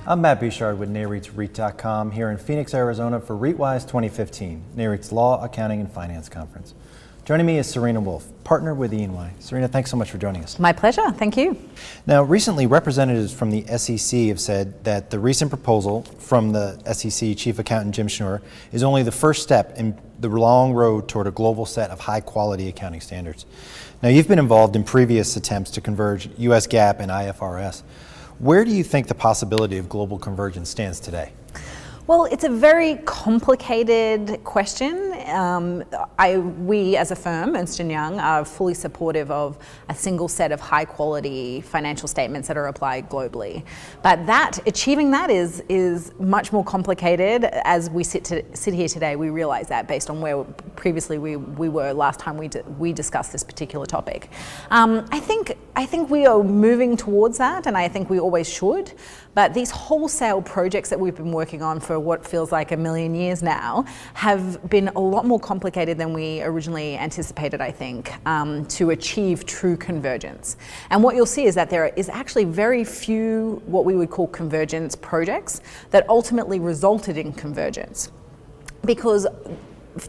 I'm Matt Bouchard with NAREITWise here in Phoenix, Arizona for REITWise 2015, NAREIT's Law, Accounting, and Finance Conference. Joining me is Serena Wolfe, partner with EY. Serena, thanks so much for joining us. My pleasure, thank you. Now, recently, representatives from the SEC have said that the recent proposal from the SEC Chief Accountant Jim Schnur is only the first step in the long road toward a global set of high-quality accounting standards. Now, you've been involved in previous attempts to converge U.S. GAAP and IFRS. Where do you think the possibility of global convergence stands today? Well, it's a very complicated question. We as a firm, Ernst & Young, are fully supportive of a single set of high quality financial statements that are applied globally. But achieving that is much more complicated. As we sit here today, we realize that based on where previously we were last time we discussed this particular topic. I think we are moving towards that, and I think we always should. But these wholesale projects that we've been working on for what feels like a million years now have been a lot more complicated than we originally anticipated, I think, to achieve true convergence. And what you'll see is that there is actually very few what we would call convergence projects that ultimately resulted in convergence. Because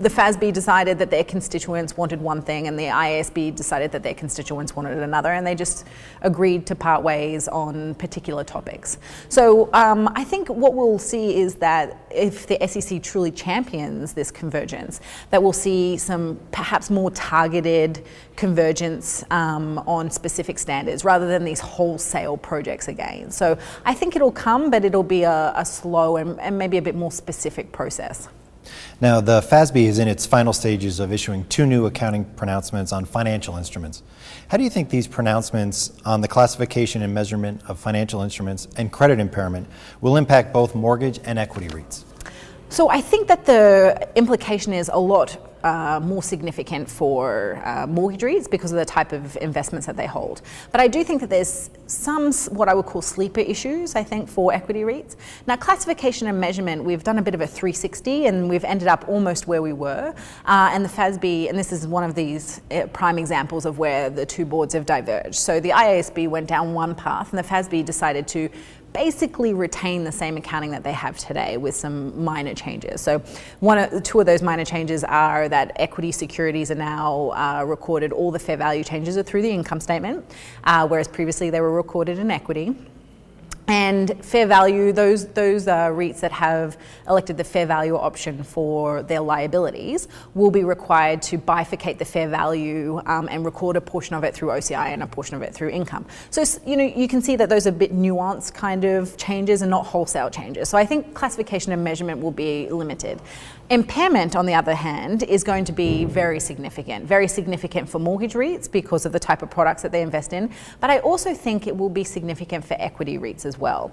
the FASB decided that their constituents wanted one thing and the IASB decided that their constituents wanted another, and they just agreed to part ways on particular topics. So I think what we'll see is that if the SEC truly champions this convergence, that we'll see some perhaps more targeted convergence on specific standards rather than these wholesale projects again. So I think it'll come, but it'll be a slow and maybe a bit more specific process. Now, the FASB is in its final stages of issuing 2 new accounting pronouncements on financial instruments. How do you think these pronouncements on the classification and measurement of financial instruments and credit impairment will impact both mortgage and equity REITs? So I think that the implication is a lot more significant for mortgage REITs because of the type of investments that they hold. But I do think that there's some what I would call sleeper issues, I think, for equity REITs. Now, classification and measurement, we've done a bit of a 360 and we've ended up almost where we were. And the FASB, and this is one of these prime examples of where the two boards have diverged. So the IASB went down one path and the FASB decided to basically retain the same accounting that they have today with some minor changes. So two of those minor changes are that equity securities are now recorded, all the fair value changes are through the income statement, whereas previously they were recorded in equity. And fair value, those REITs that have elected the fair value option for their liabilities will be required to bifurcate the fair value and record a portion of it through OCI and a portion of it through income. So, you can see that those are a bit nuanced kind of changes and not wholesale changes. So I think classification and measurement will be limited. Impairment, on the other hand, is going to be very significant for mortgage REITs because of the type of products that they invest in, but I also think it will be significant for equity REITs as well.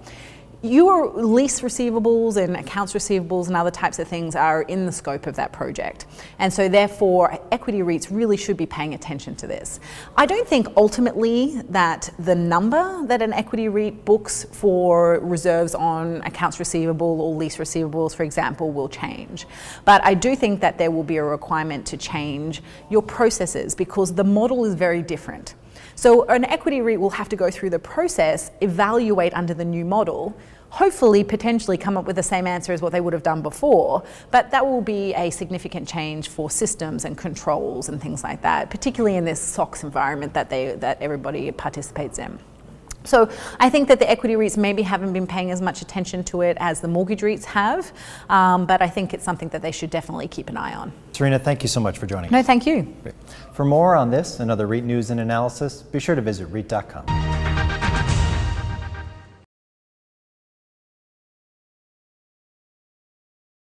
Your lease receivables and accounts receivables and other types of things are in the scope of that project. And so therefore, equity REITs really should be paying attention to this. I don't think ultimately that the number that an equity REIT books for reserves on accounts receivable or lease receivables, for example, will change. But I do think that there will be a requirement to change your processes because the model is very different. So an equity REIT will have to go through the process, evaluate under the new model, hopefully potentially come up with the same answer as what they would have done before, but that will be a significant change for systems and controls and things like that, particularly in this SOX environment that everybody participates in. So I think that the equity REITs maybe haven't been paying as much attention to it as the mortgage REITs have, but I think it's something that they should definitely keep an eye on. Serena, thank you so much for joining us. No, thank you. For more on this and other REIT news and analysis, be sure to visit REIT.com.